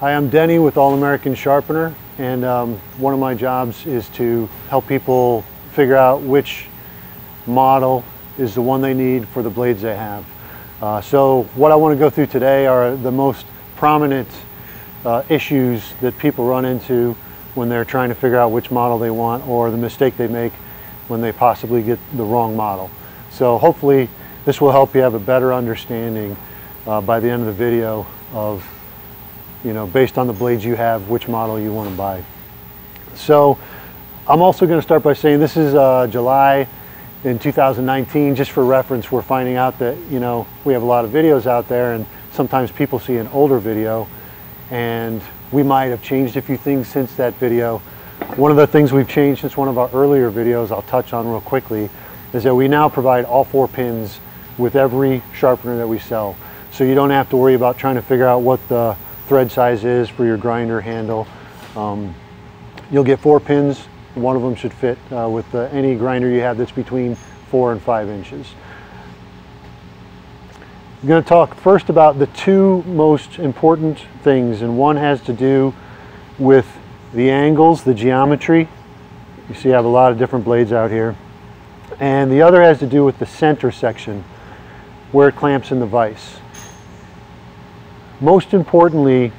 Hi, I'm Denny with All American Sharpener, and one of my jobs is to help people figure out which model is the one they need for the blades they have. So what I want to go through today are the most prominent issues that people run into when they're trying to figure out which model they want, or the mistake they make when they possibly get the wrong model. So hopefully this will help you have a better understanding by the end of the video of, based on the blades you have, which model you want to buy. So I'm also going to start by saying this is July in 2019. Just for reference, we're finding out that we have a lot of videos out there, and sometimes people see an older video and we might have changed a few things since that video. One of the things we've changed since one of our earlier videos I'll touch on real quickly is that we now provide all 4 pins with every sharpener that we sell. So you don't have to worry about trying to figure out what the thread size is for your grinder handle. You'll get 4 pins. One of them should fit with any grinder you have that's between 4 and 5 inches. I'm going to talk first about the 2 most important things, and one has to do with the angles, the geometry. You see I have a lot of different blades out here. And the other has to do with the center section, where it clamps in the vise. Most importantly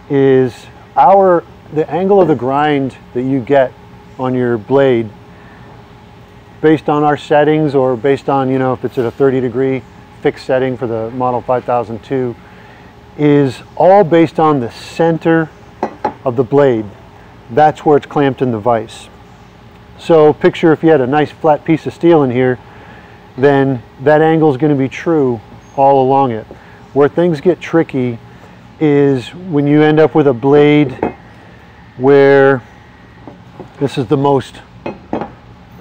is the angle of the grind that you get on your blade, based on our settings, or based on if it's at a 30-degree fixed setting for the model 5002, is all based on the center of the blade. That's where it's clamped in the vise. So picture if you had a nice flat piece of steel in here, then that angle is going to be true all along it. Where things get tricky is when you end up with a blade where, this is the most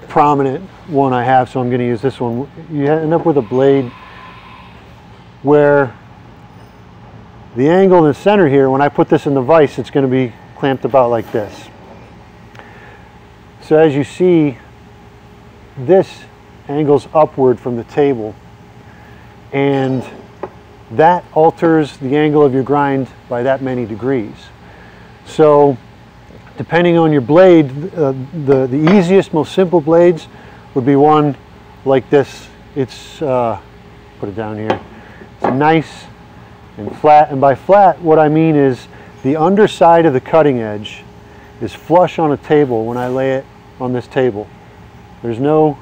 prominent one I have, so I'm going to use this one. You end up with a blade where the angle in the center here, when I put this in the vise, it's going to be clamped about like this. So as you see, this angles upward from the table, and that alters the angle of your grind by that many degrees. So depending on your blade, the easiest, most simple blades would be one like this. It's put it down here. It's nice and flat, and by flat what I mean is the underside of the cutting edge is flush on a table when I lay it on this table. There's no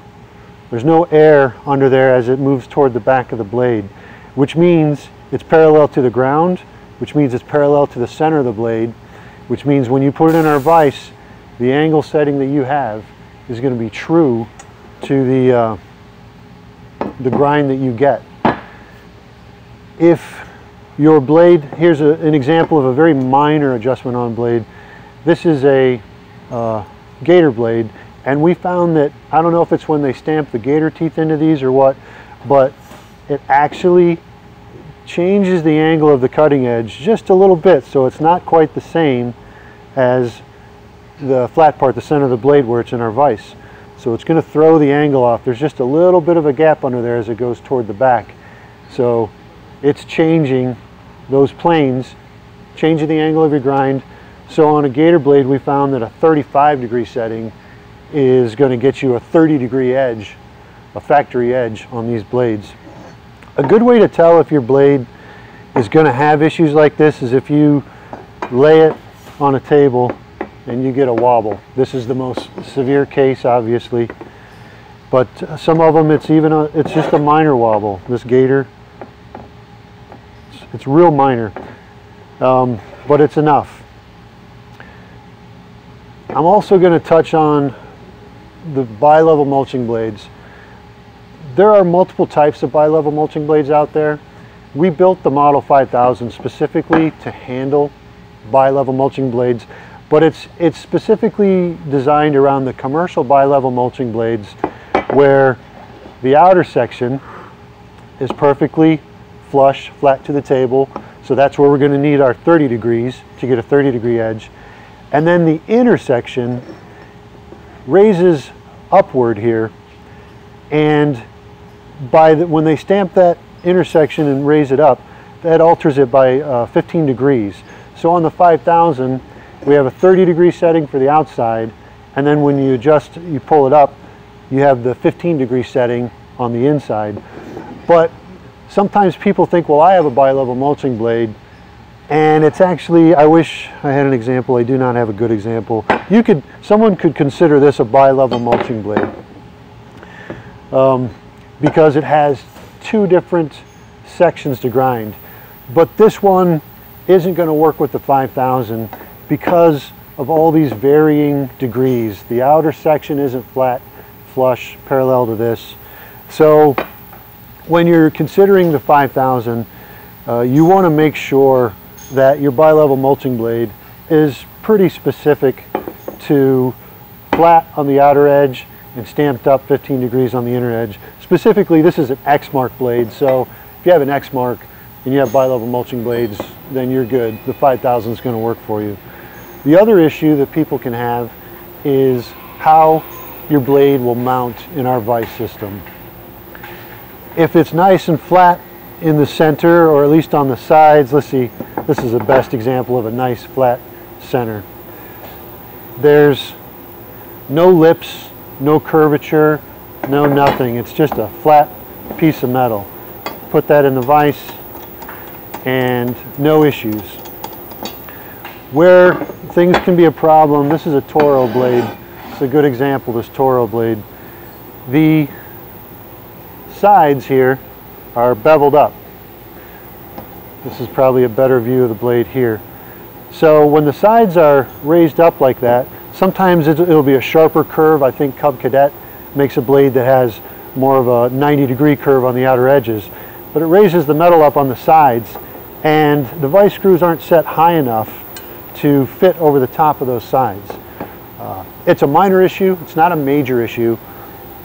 air under there as it moves toward the back of the blade, which means it's parallel to the ground, which means it's parallel to the center of the blade, which means when you put it in our vise, the angle setting that you have is going to be true to the grind that you get. If your blade, here's an example of a very minor adjustment on blade. This is a gator blade, and we found that, I don't know if it's when they stamp the gator teeth into these or what, but it actually changes the angle of the cutting edge just a little bit, so it's not quite the same as the flat part, the center of the blade, where it's in our vise. So it's going to throw the angle off. There's just a little bit of a gap under there as it goes toward the back. So it's changing those planes, changing the angle of your grind. So on a gator blade, we found that a 35-degree setting is going to get you a 30-degree edge, a factory edge on these blades. A good way to tell if your blade is going to have issues like this is if you lay it on a table and you get a wobble. This is the most severe case, obviously, but some of them it's just a minor wobble. This gator, it's real minor, but it's enough. I'm also going to touch on the bi-level mulching blades. There are multiple types of bi-level mulching blades out there. We built the Model 5000 specifically to handle bi-level mulching blades, but it's specifically designed around the commercial bi-level mulching blades, where the outer section is perfectly flush, flat to the table. So that's where we're going to need our 30 degrees to get a 30-degree edge. And then the inner section raises upward here, and when they stamp that intersection and raise it up, that alters it by 15 degrees. So on the 5000, we have a 30-degree setting for the outside, and then when you adjust, you pull it up, you have the 15-degree setting on the inside. But sometimes people think, well, I have a bi-level mulching blade, and it's actually, I wish I had an example. I do not have a good example. Someone could consider this a bi-level mulching blade because it has two different sections to grind. But this one isn't going to work with the 5000 because of all these varying degrees. The outer section isn't flat, flush, parallel to this. So when you're considering the 5000, you want to make sure that your bi-level mulching blade is pretty specific to flat on the outer edge and stamped up 15 degrees on the inner edge. Specifically, this is an X-mark blade, so if you have an X-mark and you have bi-level mulching blades, then you're good. The 5000 is going to work for you. The other issue that people can have is how your blade will mount in our vise system. If it's nice and flat in the center, or at least on the sides, let's see, this is the best example of a nice flat center. There's no lips, no curvature, no nothing. It's just a flat piece of metal. Put that in the vise and no issues. Where things can be a problem, this is a Toro blade. It's a good example, this Toro blade. The sides here are beveled up. This is probably a better view of the blade here. So when the sides are raised up like that, sometimes it'll be a sharper curve. I think Cub Cadet makes a blade that has more of a 90-degree curve on the outer edges. But it raises the metal up on the sides, and the vise screws aren't set high enough to fit over the top of those sides. It's a minor issue. It's not a major issue.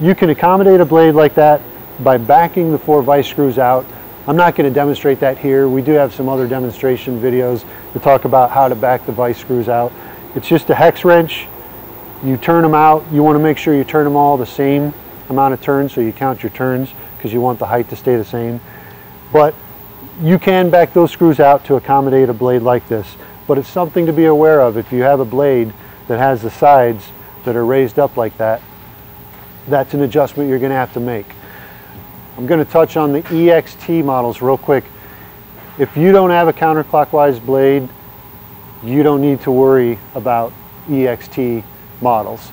You can accommodate a blade like that by backing the 4 vise screws out. I'm not going to demonstrate that here. We do have some other demonstration videos to talk about how to back the vise screws out. It's just a hex wrench. You turn them out. You want to make sure you turn them all the same amount of turns, so you count your turns because you want the height to stay the same. But you can back those screws out to accommodate a blade like this. But it's something to be aware of. If you have a blade that has the sides that are raised up like that, that's an adjustment you're going to have to make. I'm going to touch on the EXT models real quick. If you don't have a counterclockwise blade, you don't need to worry about EXT models.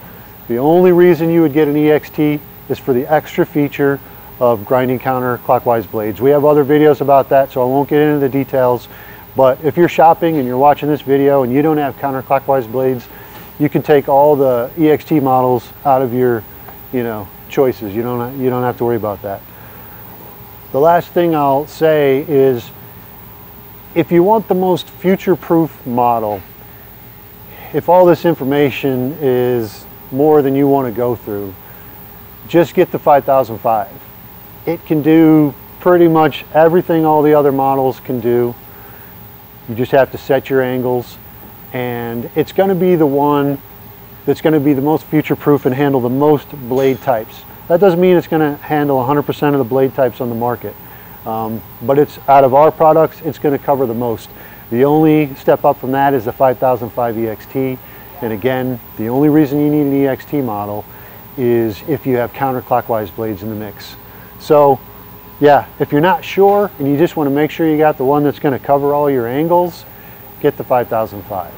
The only reason you would get an EXT is for the extra feature of grinding counterclockwise blades. We have other videos about that, so I won't get into the details. But if you're shopping and you're watching this video and you don't have counterclockwise blades, you can take all the EXT models out of your, choices. You don't have to worry about that. The last thing I'll say is, if you want the most future-proof model, if all this information is more than you want to go through, just get the 5005. It can do pretty much everything all the other models can do. You just have to set your angles, and it's going to be the one that's going to be the most future-proof and handle the most blade types. That doesn't mean it's going to handle 100% of the blade types on the market, but it's out of our products, it's going to cover the most. The only step up from that is the 5005 EXT, and again, the only reason you need an EXT model is if you have counterclockwise blades in the mix. So yeah, if you're not sure and you just want to make sure you got the one that's going to cover all your angles, get the 5005.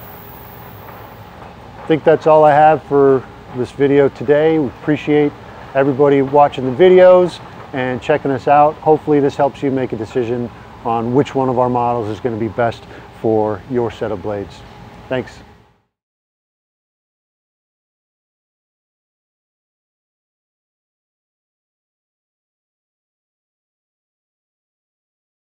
I think that's all I have for this video today. We appreciate everybody watching the videos and checking us out. Hopefully this helps you make a decision on which one of our models is going to be best for your set of blades. Thanks.